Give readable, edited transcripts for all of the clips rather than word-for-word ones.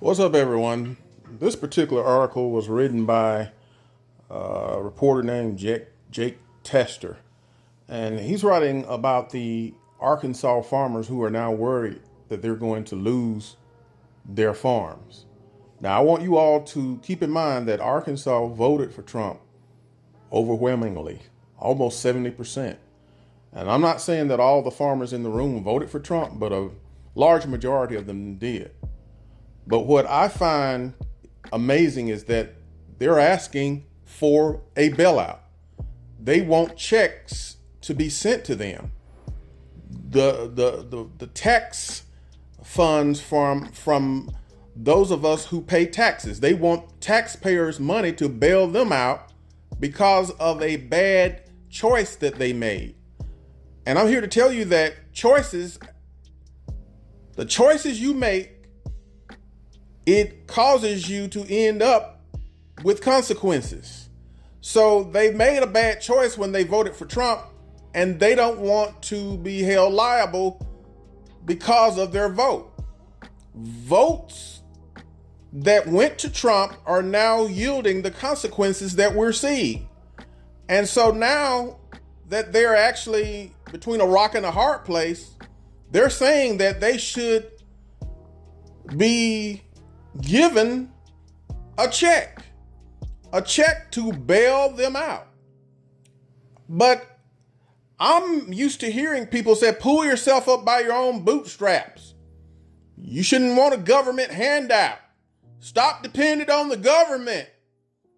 What's up, everyone? This particular article was written by a reporter named Jake Tester, and he's writing about the Arkansas farmers who are now worried that they're going to lose their farms. Now, I want you all to keep in mind that Arkansas voted for Trump overwhelmingly, almost 70%. And I'm not saying that all the farmers in the room voted for Trump, but a large majority of them did. But what I find amazing is that they're asking for a bailout. They want checks to be sent to them. The tax funds from those of us who pay taxes. They want taxpayers' money to bail them out because of a bad choice that they made. And I'm here to tell you that the choices you make, it causes you to end up with consequences. So they made a bad choice when they voted for Trump, and they don't want to be held liable because of their vote. Votes that went to Trump are now yielding the consequences that we're seeing. And so now that they're actually between a rock and a hard place, they're saying that they should be given a check to bail them out. But I'm used to hearing people say, pull yourself up by your own bootstraps. You shouldn't want a government handout. Stop depending on the government.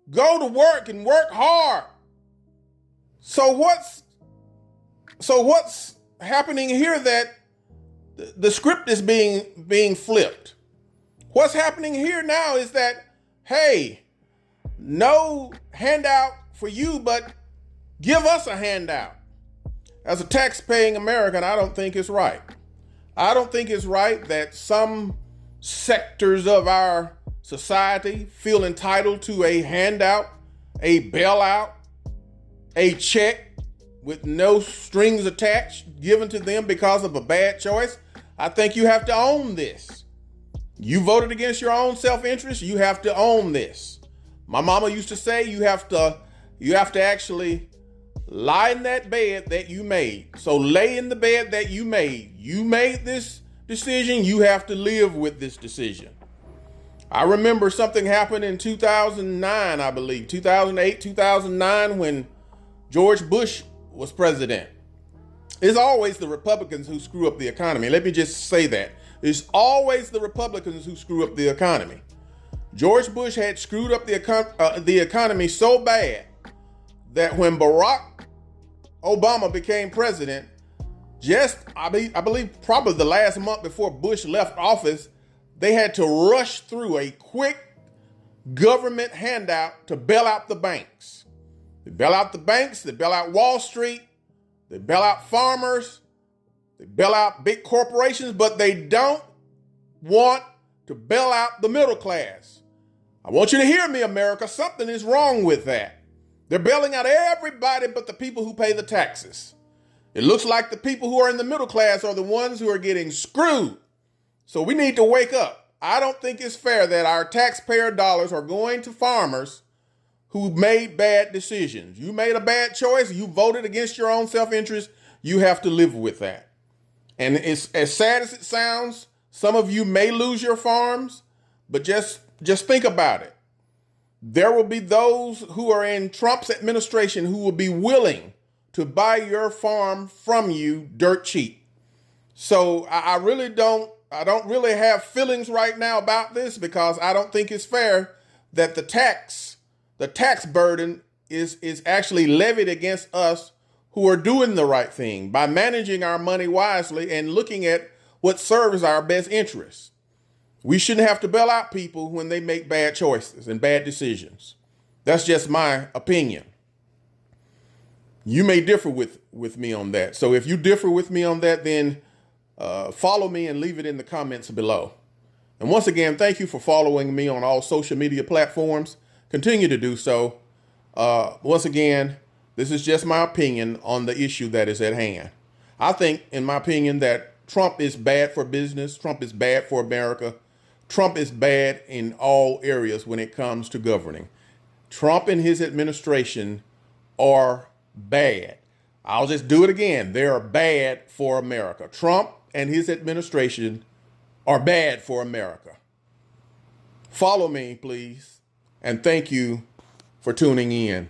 Go to work and work hard. So what's happening here that the script is being flipped? What's happening here now is that, hey, no handout for you, but give us a handout. As a tax-paying American, I don't think it's right. I don't think it's right that some sectors of our society feel entitled to a handout, a bailout, a check with no strings attached given to them because of a bad choice. I think you have to own this. You voted against your own self-interest. You have to own this. My mama used to say you have to actually lie in that bed that you made. So lay in the bed that you made. You made this decision. You have to live with this decision. I remember something happened in 2009, I believe, 2008, 2009, when George Bush was president. It's always the Republicans who screw up the economy. Let me just say that. It's always the Republicans who screw up the economy. George Bush had screwed up the economy so bad that when Barack Obama became president, I believe probably the last month before Bush left office, they had to rush through a quick government handout to bail out the banks. They bail out the banks, they bail out Wall Street, they bail out farmers, they bail out big corporations, but they don't want to bail out the middle class. I want you to hear me, America. Something is wrong with that. They're bailing out everybody but the people who pay the taxes. It looks like the people who are in the middle class are the ones who are getting screwed. So we need to wake up. I don't think it's fair that our taxpayer dollars are going to farmers who made bad decisions. You made a bad choice. You voted against your own self-interest. You have to live with that. And it's as sad as it sounds. Some of you may lose your farms, but just think about it. There will be those who are in Trump's administration who will be willing to buy your farm from you dirt cheap. So I don't really have feelings right now about this, because I don't think it's fair that the tax burden is actually levied against us who are doing the right thing by managing our money wisely and looking at what serves our best interests. We shouldn't have to bail out people when they make bad choices and bad decisions. That's just my opinion. You may differ with me on that. So if you differ with me on that, then follow me and leave it in the comments below. And once again, thank you for following me on all social media platforms. Continue to do so. Once again, this is just my opinion on the issue that is at hand. I think, in my opinion, that Trump is bad for business. Trump is bad for America. Trump is bad in all areas when it comes to governing. Trump and his administration are bad. I'll just do it again. They are bad for America. Trump and his administration are bad for America. Follow me, please. And thank you for tuning in.